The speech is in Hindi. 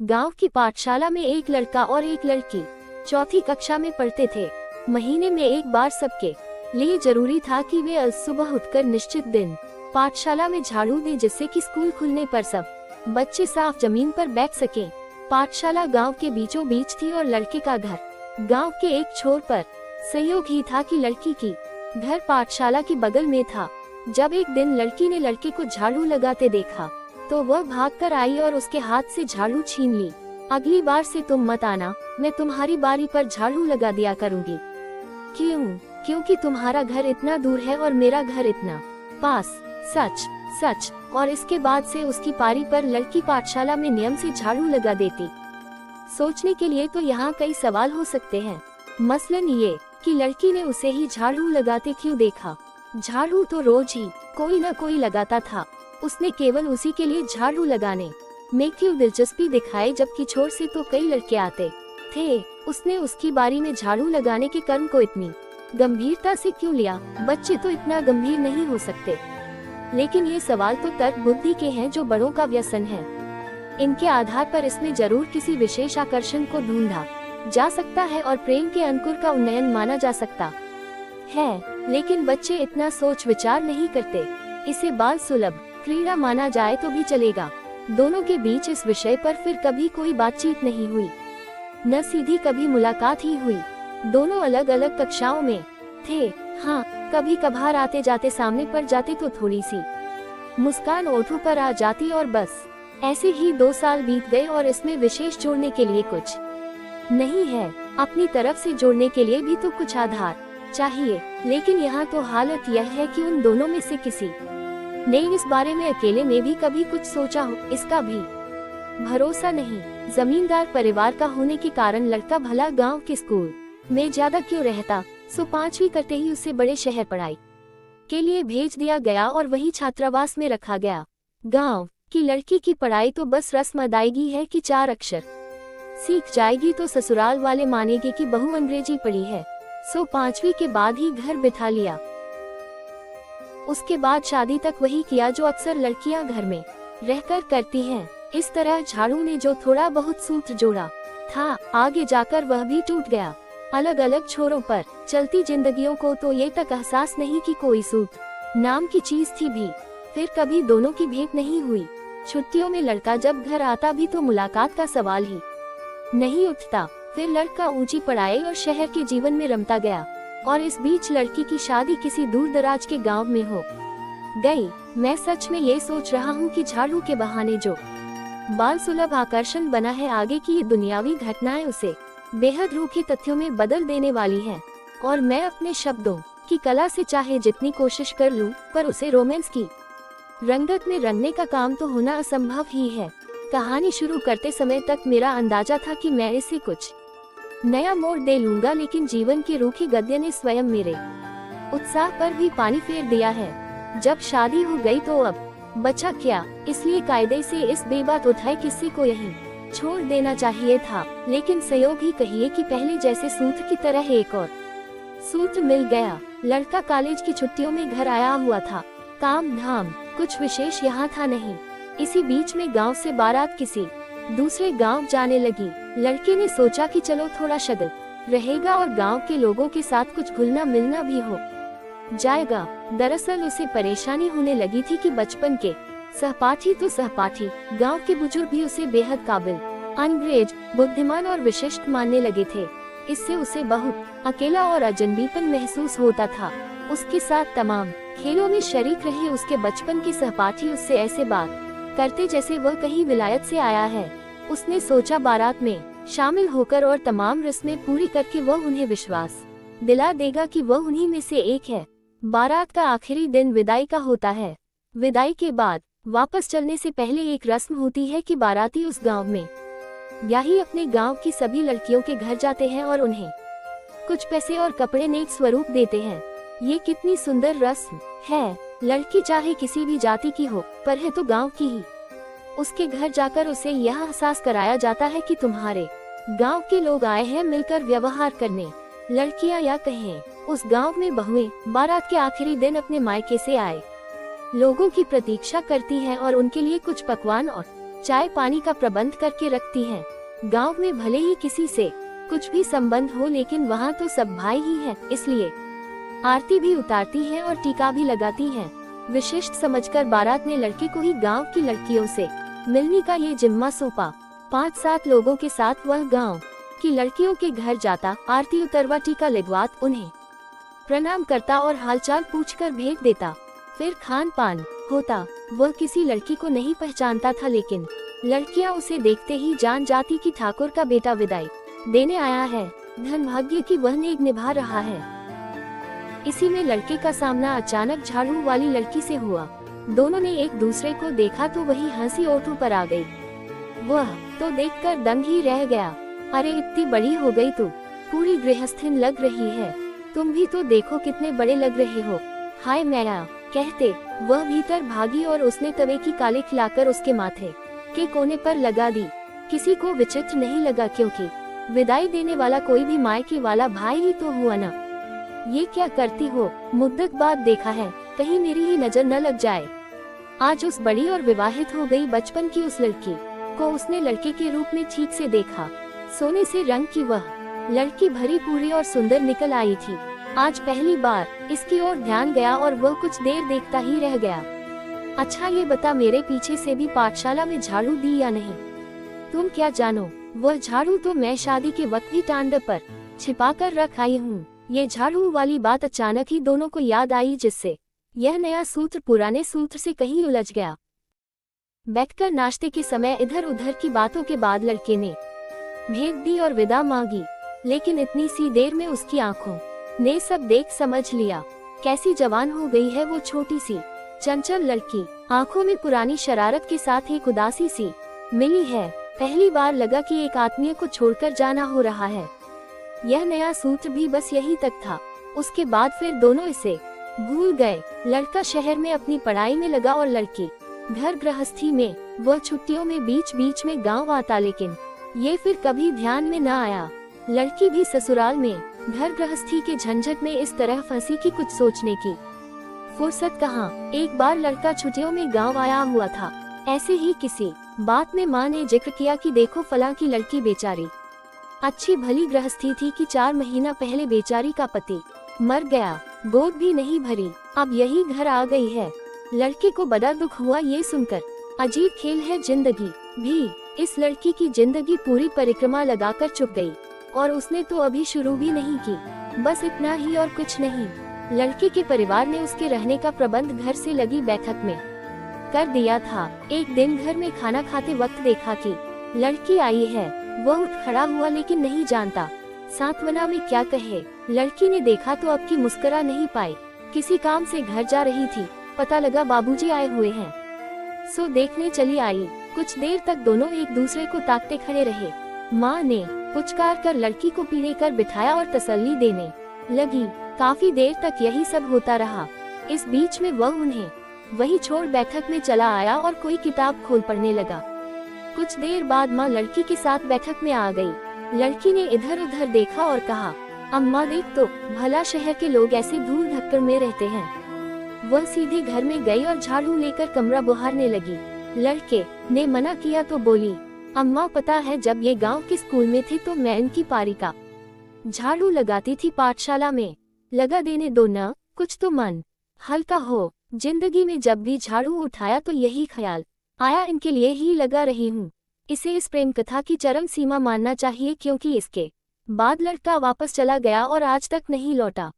गांव की पाठशाला में एक लड़का और एक लड़की चौथी कक्षा में पढ़ते थे। महीने में एक बार सबके लिए जरूरी था कि वे आज सुबह उठकर निश्चित दिन पाठशाला में झाड़ू दें, जिससे कि स्कूल खुलने पर सब बच्चे साफ जमीन पर बैठ सकें। पाठशाला गांव के बीचों बीच थी और लड़के का घर गांव के एक छोर पर। संयोग ही था कि लड़की की घर पाठशाला के बगल में था। जब एक दिन लड़की ने लड़के को झाड़ू लगाते देखा तो वह भागकर आई और उसके हाथ से झाड़ू छीन ली। अगली बार से तुम मत आना, मैं तुम्हारी बारी पर झाड़ू लगा दिया करूंगी। क्यों? क्योंकि तुम्हारा घर इतना दूर है और मेरा घर इतना पास। सच सच। और इसके बाद से उसकी पारी पर लड़की पाठशाला में नियम से झाड़ू लगा देती। सोचने के लिए तो यहाँ कई सवाल हो सकते हैं। मसलन ये कि लड़की ने उसे ही झाड़ू लगाते क्यों देखा? झाड़ू तो रोज ही कोई न कोई लगाता था, उसने केवल उसी के लिए झाड़ू लगाने में क्यों दिलचस्पी दिखाई, जबकि छोर से तो कई लड़के आते थे। उसने उसकी बारी में झाड़ू लगाने के कर्म को इतनी गंभीरता से क्यों लिया? बच्चे तो इतना गंभीर नहीं हो सकते। लेकिन ये सवाल तो तर्क बुद्धि के हैं जो बड़ों का व्यसन है। इनके आधार पर इसमें जरूर किसी विशेष आकर्षण को ढूंढा जा सकता है और प्रेम के अंकुर का उन्नयन माना जा सकता है। लेकिन बच्चे इतना सोच विचार नहीं करते। इसे बाल सुलभ क्रीड़ा माना जाए तो भी चलेगा। दोनों के बीच इस विषय पर फिर कभी कोई बातचीत नहीं हुई, न सीधी कभी मुलाकात ही हुई। दोनों अलग अलग कक्षाओं में थे। हाँ, कभी कभार आते जाते सामने पड़ जाते तो थोड़ी सी मुस्कान ओठों पर आ जाती और बस। ऐसे ही 2 साल बीत गए और इसमें विशेष जोड़ने के लिए कुछ नहीं है। अपनी तरफ से जोड़ने के लिए भी तो कुछ आधार चाहिए। लेकिन यहाँ तो हालत यह है कि उन दोनों में से किसी ने इस बारे में अकेले में भी कभी कुछ सोचा हो, इसका भी भरोसा नहीं। जमींदार परिवार का होने के कारण लड़का भला गांव के स्कूल में ज्यादा क्यों रहता, सो 5वीं करते ही उसे बड़े शहर पढ़ाई के लिए भेज दिया गया और वही छात्रावास में रखा गया। गांव की लड़की की पढ़ाई तो बस रस्म अदायगी है कि 4 अक्षर सीख जाएगी तो ससुराल वाले मानेंगे कि बहू अंग्रेजी पढ़ी है। सो 5वीं के बाद ही घर बिठा लिया। उसके बाद शादी तक वही किया जो अक्सर लड़कियां घर में रहकर करती हैं। इस तरह झाड़ू ने जो थोड़ा बहुत सूत्र जोड़ा था, आगे जाकर वह भी टूट गया। अलग अलग छोरों पर चलती जिंदगियों को तो ये तक एहसास नहीं कि कोई सूत्र नाम की चीज थी भी। फिर कभी दोनों की भेंट नहीं हुई। छुट्टियों में लड़का जब घर आता भी तो मुलाकात का सवाल ही नहीं उठता। फिर लड़का ऊंची पढ़ाई और शहर के जीवन में रमता गया और इस बीच लड़की की शादी किसी दूर दराज के गांव में हो गई। मैं सच में ये सोच रहा हूँ कि झाड़ू के बहाने जो बाल सुलभ आकर्षण बना है, आगे की ये दुनियावी घटनाएं उसे बेहद रूखे तथ्यों में बदल देने वाली हैं। और मैं अपने शब्दों की कला से चाहे जितनी कोशिश कर लूं, पर उसे रोमांस की रंगत में रंगने का काम तो होना असंभव ही है। कहानी शुरू करते समय तक मेरा अंदाजा था कि मैं इसे कुछ नया मोड़ दे लूंगा, लेकिन जीवन के रूखी गद्य ने स्वयं मेरे उत्साह पर भी पानी फेर दिया है। जब शादी हो गई तो अब बचा क्या, इसलिए कायदे से इस बेबात उठाए किस्से को यहीं छोड़ देना चाहिए था। लेकिन संयोग ही कहिए कि पहले जैसे सूत्र की तरह एक और सूत्र मिल गया। लड़का कॉलेज की छुट्टियों में घर आया हुआ था। काम धाम कुछ विशेष यहाँ था नहीं। इसी बीच में गांव से बारात किसी दूसरे गांव जाने लगी। लड़के ने सोचा कि चलो थोड़ा शगल रहेगा और गांव के लोगों के साथ कुछ घुलना मिलना भी हो जाएगा। दरअसल उसे परेशानी होने लगी थी कि बचपन के सहपाठी तो सहपाठी, गांव के बुजुर्ग भी उसे बेहद काबिल, अंग्रेज, बुद्धिमान और विशिष्ट मानने लगे थे। इससे उसे बहुत अकेला और अजनबीपन महसूस होता था। उसके साथ तमाम खेलों में शरीक रहे उसके बचपन के सहपाठी उससे ऐसे बात करते जैसे वह कहीं विलायत से आया है। उसने सोचा बारात में शामिल होकर और तमाम रस्में पूरी करके वह उन्हें विश्वास दिला देगा कि वह उन्हीं में से एक है। बारात का आखिरी दिन विदाई का होता है। विदाई के बाद वापस चलने से पहले एक रस्म होती है कि बाराती उस गांव में या ही अपने गांव की सभी लड़कियों के घर जाते हैं और उन्हें कुछ पैसे और कपड़े नेक स्वरूप देते हैं। ये कितनी सुंदर रस्म है। लड़की चाहे किसी भी जाति की हो, पर है तो गांव की ही। उसके घर जाकर उसे यह एहसास कराया जाता है कि तुम्हारे गांव के लोग आए हैं मिलकर व्यवहार करने। लड़कियां या कहें उस गांव में बहुएं बारात के आखिरी दिन अपने मायके से आए लोगों की प्रतीक्षा करती हैं और उनके लिए कुछ पकवान और चाय पानी का प्रबंध करके रखती हैं। गांव में भले ही किसी से कुछ भी संबंध हो, लेकिन वहाँ तो सब भाई ही हैं, इसलिए आरती भी उतारती हैं और टीका भी लगाती हैं। विशिष्ट समझकर बारात ने लड़के को ही गांव की लड़कियों से मिलने का ये जिम्मा सौंपा। 5-7 लोगों के साथ वह गांव की लड़कियों के घर जाता, आरती उतरवा, टीका लगवात, उन्हें प्रणाम करता और हालचाल पूछकर भेज देता। फिर खान पान होता। वह किसी लड़की को नहीं पहचानता था, लेकिन लड़कियां उसे देखते ही जान जाती कि ठाकुर का बेटा विदाई देने आया है। धन भाग्य की वह नेक निभा रहा है। इसी में लड़के का सामना अचानक झाड़ू वाली लड़की से हुआ। दोनों ने एक दूसरे को देखा तो वही हंसी ओठों पर आ गई। वह तो देखकर दंग ही रह गया। अरे इतनी बड़ी हो गई तू, पूरी गृहस्थीन लग रही है। तुम भी तो देखो कितने बड़े लग रहे हो। हाय मैया कहते वह भीतर भागी और उसने तवे की काले खिलाकर उसके माथे के कोने पर लगा दी। किसी को विचित्र नहीं लगा, क्योंकि विदाई देने वाला कोई भी मायके वाला भाई ही तो हुआ ना। ये क्या करती हो, मुद्दत बाद देखा है, कहीं मेरी ही नजर न लग जाए। आज उस बड़ी और विवाहित हो गई बचपन की उस लड़की को उसने लड़के के रूप में ठीक से देखा। सोने से रंग की वह लड़की भरी पूरी और सुंदर निकल आई थी। आज पहली बार इसकी ओर ध्यान गया और वह कुछ देर देखता ही रह गया। अच्छा ये बता, मेरे पीछे से भी पाठशाला में झाड़ू दी या नहीं? तुम क्या जानो, वह झाड़ू तो मैं शादी के वक्त ही टांड पर छिपा कर रख आई हूँ। ये झाड़ू वाली बात अचानक ही दोनों को याद आई, जिससे यह नया सूत्र पुराने सूत्र से कहीं उलझ गया। बैठकर नाश्ते के समय इधर उधर की बातों के बाद लड़के ने भेंट दी और विदा मांगी, लेकिन इतनी सी देर में उसकी आंखों ने सब देख समझ लिया। कैसी जवान हो गई है वो छोटी सी चंचल लड़की। आंखों में पुरानी शरारत के साथ एक उदासी सी मिली है। पहली बार लगा कि एक आत्मीय को छोड़कर जाना हो रहा है। यह नया सूत्र भी बस यही तक था। उसके बाद फिर दोनों इसे भूल गए। लड़का शहर में अपनी पढ़ाई में लगा और लड़की घर गृहस्थी में। वह छुट्टियों में बीच बीच में गांव आता, लेकिन ये फिर कभी ध्यान में न आया। लड़की भी ससुराल में घर गृहस्थी के झंझट में इस तरह फंसी कि कुछ सोचने की फुर्सत कहाँ। एक बार लड़का छुट्टियों में गांव आया हुआ था। ऐसे ही किसी बात में माँ ने जिक्र किया कि देखो फलां की लड़की बेचारी अच्छी भली गृहस्थी थी कि 4 महीना पहले बेचारी का पति मर गया, गोद भी नहीं भरी, अब यही घर आ गई है। लड़के को बड़ा दुख हुआ ये सुनकर। अजीब खेल है जिंदगी भी। इस लड़की की जिंदगी पूरी परिक्रमा लगाकर चुप गई और उसने तो अभी शुरू भी नहीं की। बस इतना ही और कुछ नहीं। लड़के के परिवार ने उसके रहने का प्रबंध घर से लगी बैठक में कर दिया था। एक दिन घर में खाना खाते वक्त देखा कि लड़की आई है। वह उठ खड़ा हुआ, लेकिन नहीं जानता सांत्वना में क्या कहे। लड़की ने देखा तो अब की मुस्कुरा नहीं पाई। किसी काम से घर जा रही थी, पता लगा बाबूजी आए हुए हैं, सो देखने चली आई। कुछ देर तक दोनों एक दूसरे को ताकते खड़े रहे। माँ ने पुचकार कर लड़की को पीढ़े कर बिठाया और तसल्ली देने लगी। काफी देर तक यही सब होता रहा। इस बीच में वह उन्हें वही छोड़ बैठक में चला आया और कोई किताब खोल पढ़ने लगा। कुछ देर बाद माँ लड़की के साथ बैठक में आ गई। लड़की ने इधर उधर देखा और कहा, अम्मा देख तो, भला शहर के लोग ऐसे धूल धक्कर में रहते हैं। वह सीधे घर में गई और झाड़ू लेकर कमरा बुहारने लगी। लड़के ने मना किया तो बोली, अम्मा पता है जब ये गांव के स्कूल में थे तो मैं इनकी पारी का झाड़ू लगाती थी। पाठशाला में लगा देने दो न, कुछ तो मन हल्का हो। जिंदगी में जब भी झाड़ू उठाया तो यही ख्याल आया, इनके लिए ही लगा रही हूँ। इसे इस प्रेम कथा की चरम सीमा मानना चाहिए, क्योंकि इसके बाद लड़का वापस चला गया और आज तक नहीं लौटा।